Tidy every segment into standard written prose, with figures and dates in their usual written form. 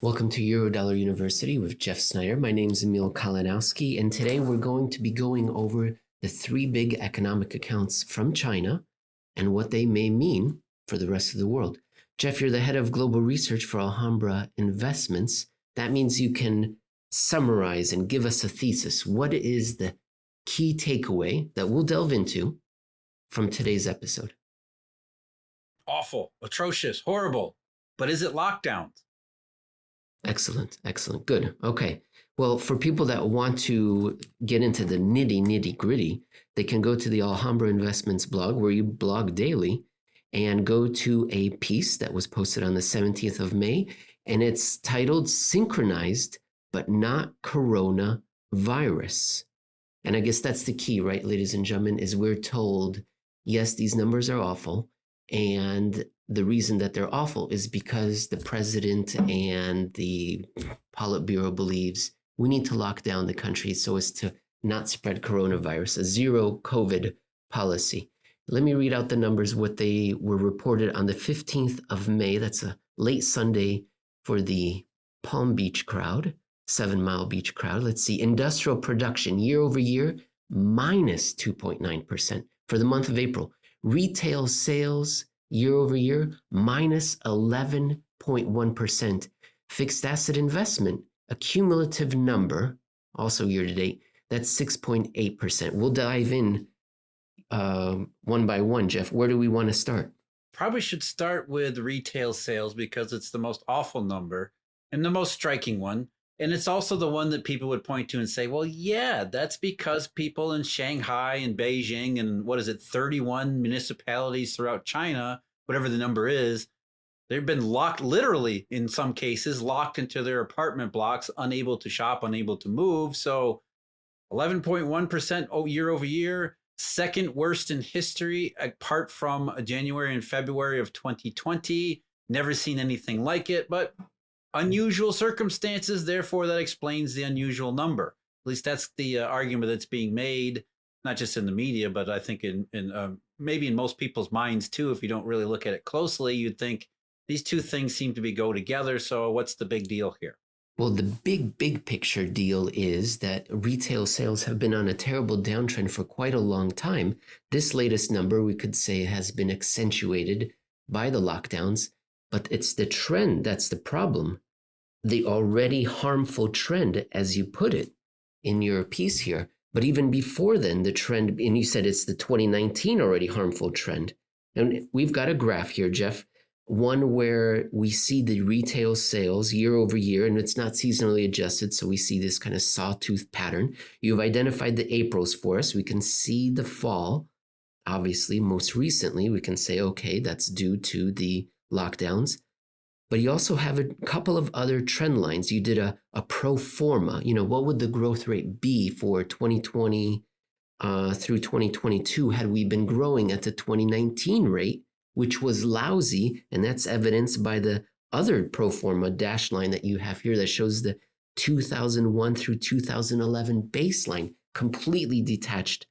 Welcome to Eurodollar University with Jeff Snider. My name is Emil Kalinowski, and today we're going to be going over the three big economic accounts from China and what they may mean for the rest of the world. Jeff, you're the head of global research for Alhambra Investments. That means you can summarize and give us a thesis. What is the key takeaway that we'll delve into from today's episode? Awful, atrocious, horrible. But is it lockdowns? Excellent. Good. Okay. Well, for people that want to get into the nitty gritty, they can go to the Alhambra Investments blog where you blog daily and go to a piece that was posted on the 17th of May. And it's titled Synchronized but Not Coronavirus. And I guess that's the key, right, ladies and gentlemen, is we're told, yes, these numbers are awful. And the reason that they're awful is because the president and the Politburo believes we need to lock down the country so as to not spread coronavirus, a zero COVID policy. Let me read out the numbers, what they were reported on the 15th of May. That's a late Sunday for the Palm Beach crowd, 7 Mile Beach crowd. Let's see, industrial production year over year, minus 2.9% for the month of April. Retail sales year over year, minus 11.1%. Fixed asset investment, a cumulative number, also year to date, that's 6.8%. We'll dive in one by one, Jeff. Where do we want to start? Probably should start with retail sales because it's the most awful number and the most striking one. And it's also the one that people would point to and say, well, yeah, that's because people in Shanghai and Beijing and 31 municipalities throughout China, whatever the number is, they've been locked, literally in some cases, locked into their apartment blocks, unable to shop, unable to move. So 11.1% year over year, second worst in history, apart from January and February of 2020. Never seen anything like it, but unusual circumstances, therefore that explains the unusual number. At least that's the argument that's being made, not just in the media, but I think in maybe in most people's minds too. If you don't really look at it closely, you'd think these two things seem to go together. So what's the big deal here? Well, the big picture deal is that retail sales have been on a terrible downtrend for quite a long time. This latest number, we could say, has been accentuated by the lockdowns. But it's the trend that's the problem. The already harmful trend, as you put it in your piece here. But even before then, the trend, and you said it's the 2019 already harmful trend. And we've got a graph here, Jeff, one where we see the retail sales year over year, and it's not seasonally adjusted, so we see this kind of sawtooth pattern. You've identified the Aprils for us. We can see the fall. Obviously, most recently, we can say, okay, that's due to the lockdowns, but you also have a couple of other trend lines. You did a pro forma, what would the growth rate be for 2020 through 2022 had we been growing at the 2019 rate, which was lousy, and that's evidenced by the other pro forma dash line that you have here that shows the 2001 through 2011 baseline, completely detached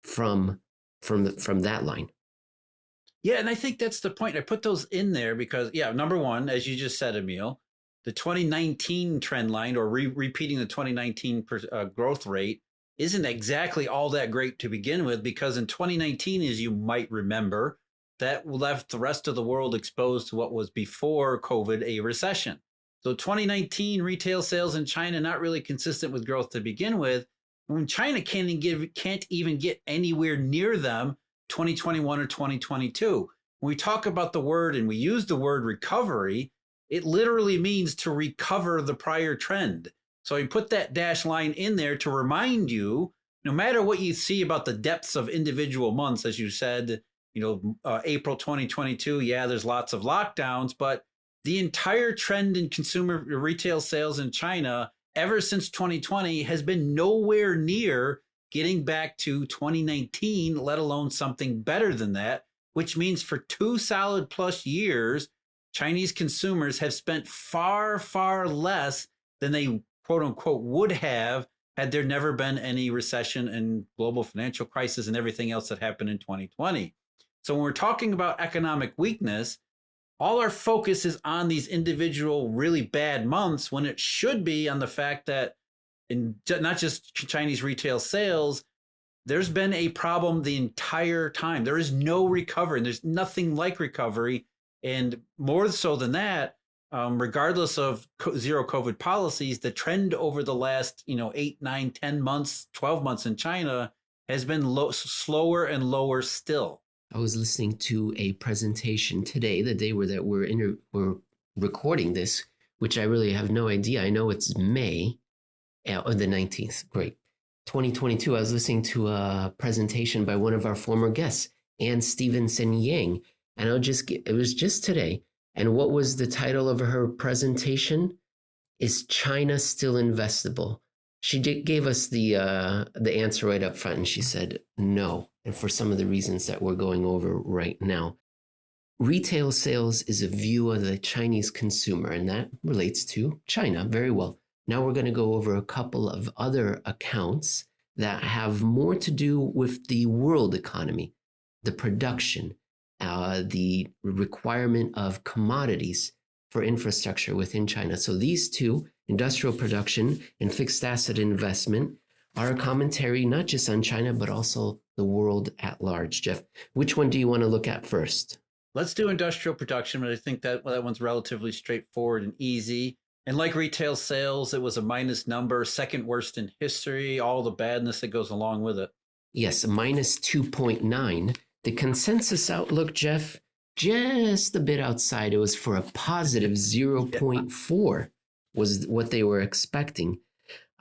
from that line. Yeah, and I think that's the point. I put those in there because, number one, as you just said, Emil, the 2019 trend line or repeating the 2019 growth rate isn't exactly all that great to begin with, because in 2019, as you might remember, that left the rest of the world exposed to what was before COVID, a recession. So 2019 retail sales in China, not really consistent with growth to begin with. When China can't even get anywhere near them 2021 or 2022. When we talk about the word and we use the word recovery, it literally means to recover the prior trend. So I put that dash line in there to remind you, no matter what you see about the depths of individual months, as you said, April 2022, there's lots of lockdowns, but the entire trend in consumer retail sales in China ever since 2020 has been nowhere near getting back to 2019, let alone something better than that, which means for 2 solid plus years, Chinese consumers have spent far, far less than they, quote unquote, would have had there never been any recession and global financial crisis and everything else that happened in 2020. So when we're talking about economic weakness, all our focus is on these individual really bad months when it should be on the fact that in not just Chinese retail sales, there's been a problem the entire time. There is no recovery, and there's nothing like recovery. And more so than that, regardless of zero COVID policies, the trend over the last 8, 9, 10 months, 12 months in China has been slower and lower still. I was listening to a presentation today, the day that we're recording this, which I really have no idea. I know it's May, or the 19th. Great. 2022. I was listening to a presentation by one of our former guests, Ann Stevenson Yang, and it was just today. And what was the title of her presentation? Is China still investable? She gave us the answer right up front, and she said no, and for some of the reasons that we're going over right now. Retail sales is a view of the Chinese consumer, and that relates to China very well. Now we're going to go over a couple of other accounts that have more to do with the world economy, the production, the requirement of commodities for infrastructure within China. So these two, industrial production and fixed asset investment, are a commentary not just on China, but also the world at large. Jeff, which one do you want to look at first? Let's do industrial production, but I think that one's relatively straightforward and easy. And like retail sales, it was a minus number, second worst in history, all the badness that goes along with it. Yes, minus 2.9. The consensus outlook, Jeff, just a bit outside. It was for a positive 0.4 was what they were expecting.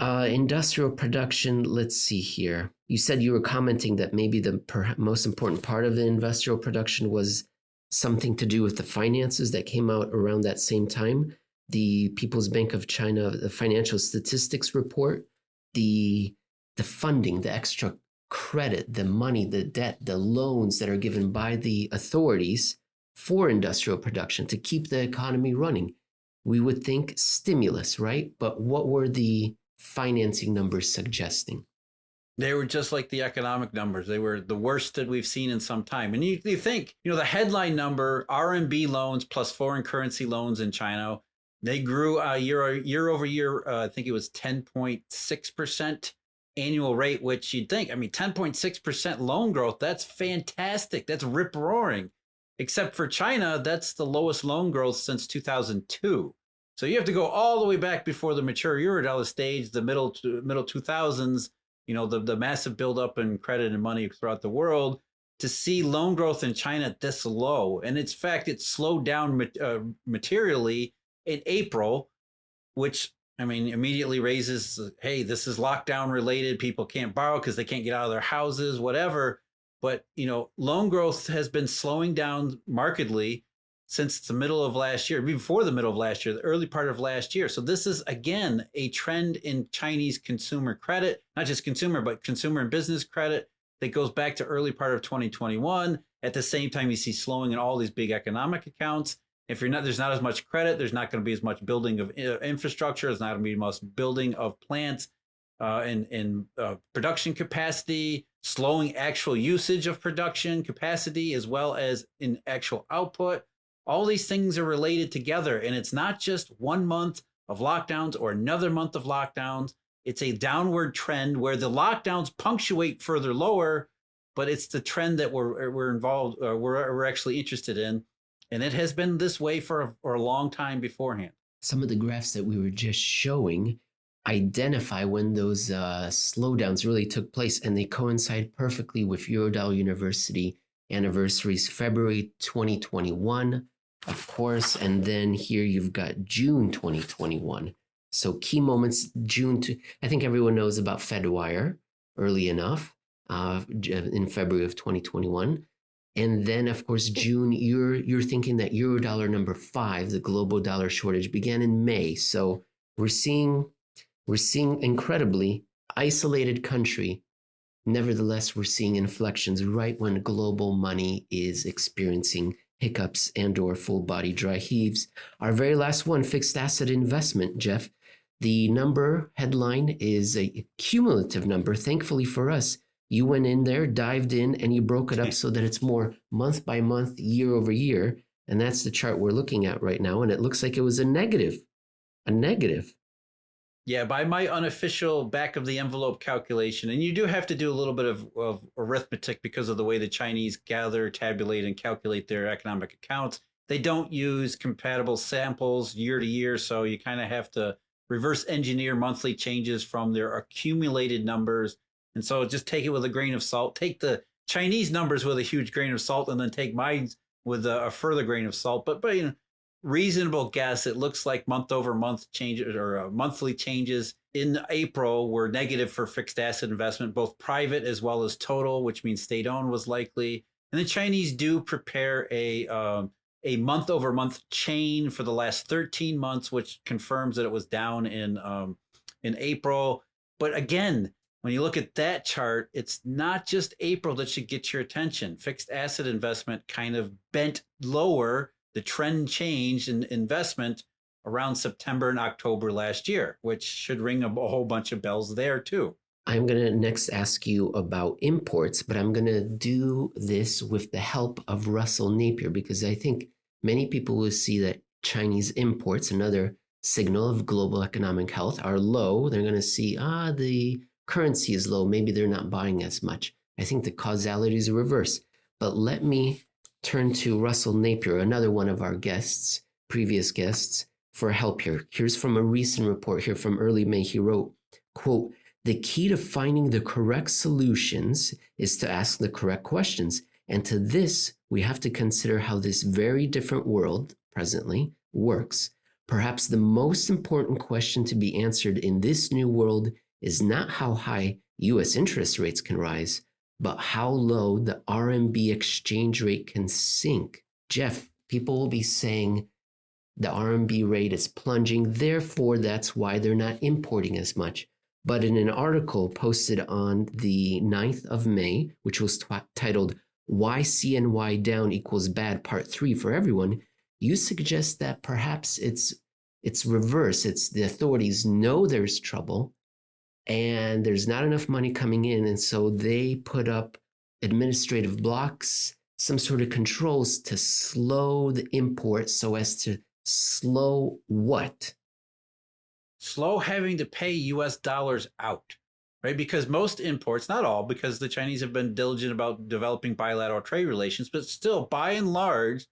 Industrial production, let's see here. You said you were commenting that maybe the most important part of the industrial production was something to do with the finances that came out around that same time. The People's Bank of China, the financial statistics report, the funding, the extra credit, the money, the debt, the loans that are given by the authorities for industrial production to keep the economy running. We would think stimulus, right? But what were the financing numbers suggesting? They were just like the economic numbers. They were the worst that we've seen in some time. And you think, the headline number, RMB loans plus foreign currency loans in China, they grew year over year. I think it was 10.6% annual rate, which you'd think, 10.6% loan growth, that's fantastic. That's rip roaring. Except for China, that's the lowest loan growth since 2002. So you have to go all the way back before the mature Eurodollar stage, the middle 2000s, the massive buildup in credit and money throughout the world to see loan growth in China this low. And in fact, it slowed down materially in April, which immediately raises, hey, this is lockdown related. People can't borrow because they can't get out of their houses, whatever. But, loan growth has been slowing down markedly since the middle of last year, before the middle of last year, the early part of last year. So this is, again, a trend in Chinese consumer credit, not just consumer, but consumer and business credit that goes back to early part of 2021. At the same time, you see slowing in all these big economic accounts. If there's not as much credit, there's not going to be as much building of infrastructure. There's not going to be much building of plants and production capacity, slowing actual usage of production capacity, as well as in actual output. All these things are related together. And it's not just 1 month of lockdowns or another month of lockdowns. It's a downward trend where the lockdowns punctuate further lower, but it's the trend that we're actually interested in. And it has been this way for a long time beforehand. Some of the graphs that we were just showing identify when those slowdowns really took place, and they coincide perfectly with Eurodollar University anniversaries, February 2021, of course, and then here you've got June 2021. So key moments, I think everyone knows about FedWire early enough in February of 2021. And then, of course, June, you're thinking that Eurodollar number 5, the global dollar shortage, began in May. So we're seeing incredibly isolated country. Nevertheless, we're seeing inflections right when global money is experiencing hiccups and or full body dry heaves. Our very last one, fixed asset investment, Jeff. The number headline is a cumulative number. Thankfully for us, you went in there, dived in, and you broke it up so that it's more month by month, year over year. And that's the chart we're looking at right now. And it looks like it was a negative. A negative. Yeah, by my unofficial back of the envelope calculation, and you do have to do a little bit of arithmetic because of the way the Chinese gather, tabulate, and calculate their economic accounts. They don't use compatible samples year to year, so you kind of have to reverse engineer monthly changes from their accumulated numbers. And so just take it with a grain of salt. Take the Chinese numbers with a huge grain of salt, and then take mine with a further grain of salt. But you know, reasonable guess, it looks like month over month changes or monthly changes in April were negative for fixed asset investment, both private as well as total, which means state owned was likely. And the Chinese do prepare a month over month chain for the last 13 months, which confirms that it was down in April. But again, when you look at that chart, it's not just April that should get your attention. Fixed asset investment kind of bent lower. The trend changed in investment around September and October last year, which should ring a whole bunch of bells there too. I'm going to next ask you about imports, but I'm going to do this with the help of Russell Napier, because I think many people will see that Chinese imports, another signal of global economic health, are low. They're going to see, the currency is low. Maybe they're not buying as much. I think the causality is reverse. But let me turn to Russell Napier, another one of our guests, previous guests, for help here. Here's from a recent report here from early May. He wrote, quote, "The key to finding the correct solutions is to ask the correct questions. And to this, we have to consider how this very different world presently works. Perhaps the most important question to be answered in this new world is not how high US interest rates can rise, but how low the RMB exchange rate can sink." Jeff, people will be saying the RMB rate is plunging, therefore that's why they're not importing as much. But in an article posted on the 9th of May, which was titled "Why CNY Down Equals Bad Part 3 for Everyone," you suggest that perhaps it's reverse. It's the authorities know there's trouble and there's not enough money coming in, and so they put up administrative blocks, some sort of controls to slow the import so as to slow what? Slow having to pay US dollars out, right? Because most imports, not all, because the Chinese have been diligent about developing bilateral trade relations, but still, by and large,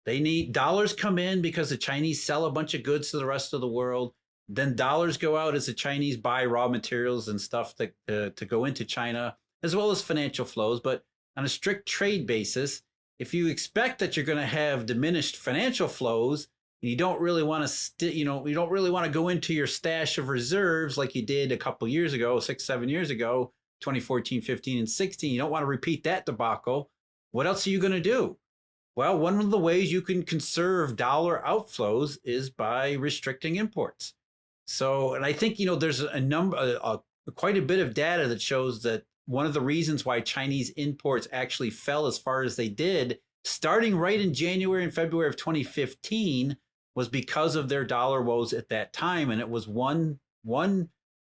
they need dollars come in because the Chinese sell a bunch of goods to the rest of the world. Then dollars go out as the Chinese buy raw materials and stuff to go into China, as well as financial flows. But on a strict trade basis, if you expect that you're going to have diminished financial flows, and you don't really want to, you don't really want to go into your stash of reserves like you did a couple years ago, 6-7 years ago, 2014, 15, and 16. You don't want to repeat that debacle. What else are you going to do? Well, one of the ways you can conserve dollar outflows is by restricting imports. So, and I think, there's quite a bit of data that shows that one of the reasons why Chinese imports actually fell as far as they did, starting right in January and February of 2015, was because of their dollar woes at that time. And it was one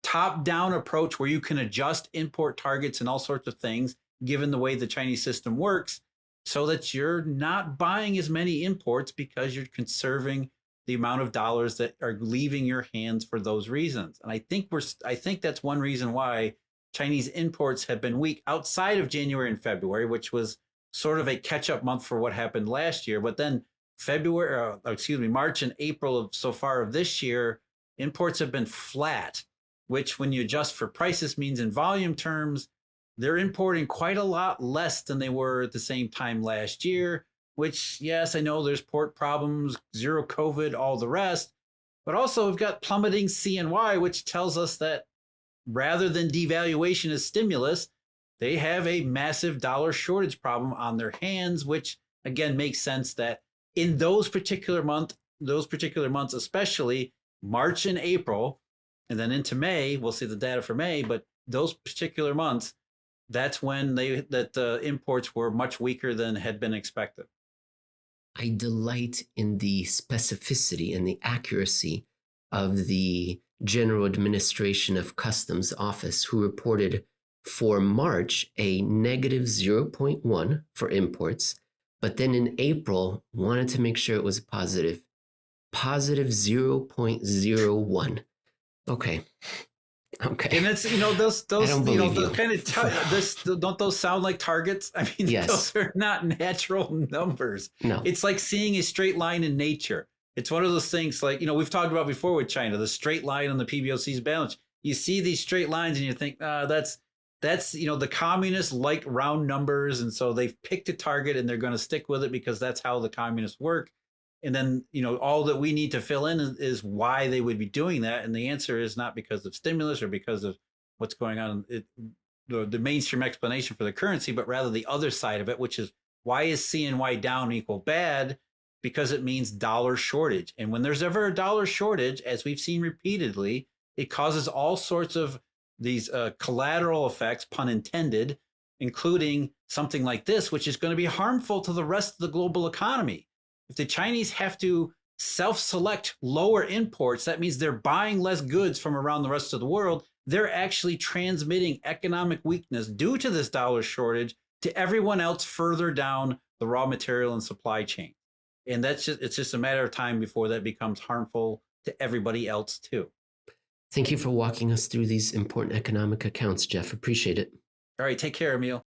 top-down approach where you can adjust import targets and all sorts of things, given the way the Chinese system works, so that you're not buying as many imports because you're conserving the amount of dollars that are leaving your hands for those reasons. And I think that's one reason why Chinese imports have been weak outside of January and February, which was sort of a catch-up month for what happened last year. But then March and April of so far of this year, imports have been flat, which when you adjust for prices means in volume terms, they're importing quite a lot less than they were at the same time last year, which, yes, I know there's port problems, zero COVID, all the rest, but also we've got plummeting CNY, which tells us that rather than devaluation as stimulus, they have a massive dollar shortage problem on their hands, which again makes sense that in those particular months, especially March and April, and then into May, we'll see the data for May, but those particular months, that's when the imports were much weaker than had been expected. I delight in the specificity and the accuracy of the General Administration of Customs Office, who reported for March a negative 0.1 for imports, But then in April, wanted to make sure it was positive. Positive 0.01. Okay. Okay. And it's those I don't believe those you. kind of don't those sound like targets? I mean, Yes. those are not natural numbers. No. It's like seeing a straight line in nature. It's one of those things like we've talked about before with China, the straight line on the PBOC's balance. You see these straight lines and you think, that's the communists like round numbers, and so they've picked a target and they're going to stick with it because that's how the communists work. And then, all that we need to fill in is why they would be doing that. And the answer is not because of stimulus or because of what's going on, the mainstream explanation for the currency, but rather the other side of it, which is why is CNY down equal bad? Because it means dollar shortage. And when there's ever a dollar shortage, as we've seen repeatedly, it causes all sorts of these collateral effects, pun intended, including something like this, which is going to be harmful to the rest of the global economy. If the Chinese have to self-select lower imports, that means they're buying less goods from around the rest of the world. They're actually transmitting economic weakness due to this dollar shortage to everyone else further down the raw material and supply chain. And it's just a matter of time before that becomes harmful to everybody else too. Thank you for walking us through these important economic accounts, Jeff. Appreciate it. All right, take care, Emil.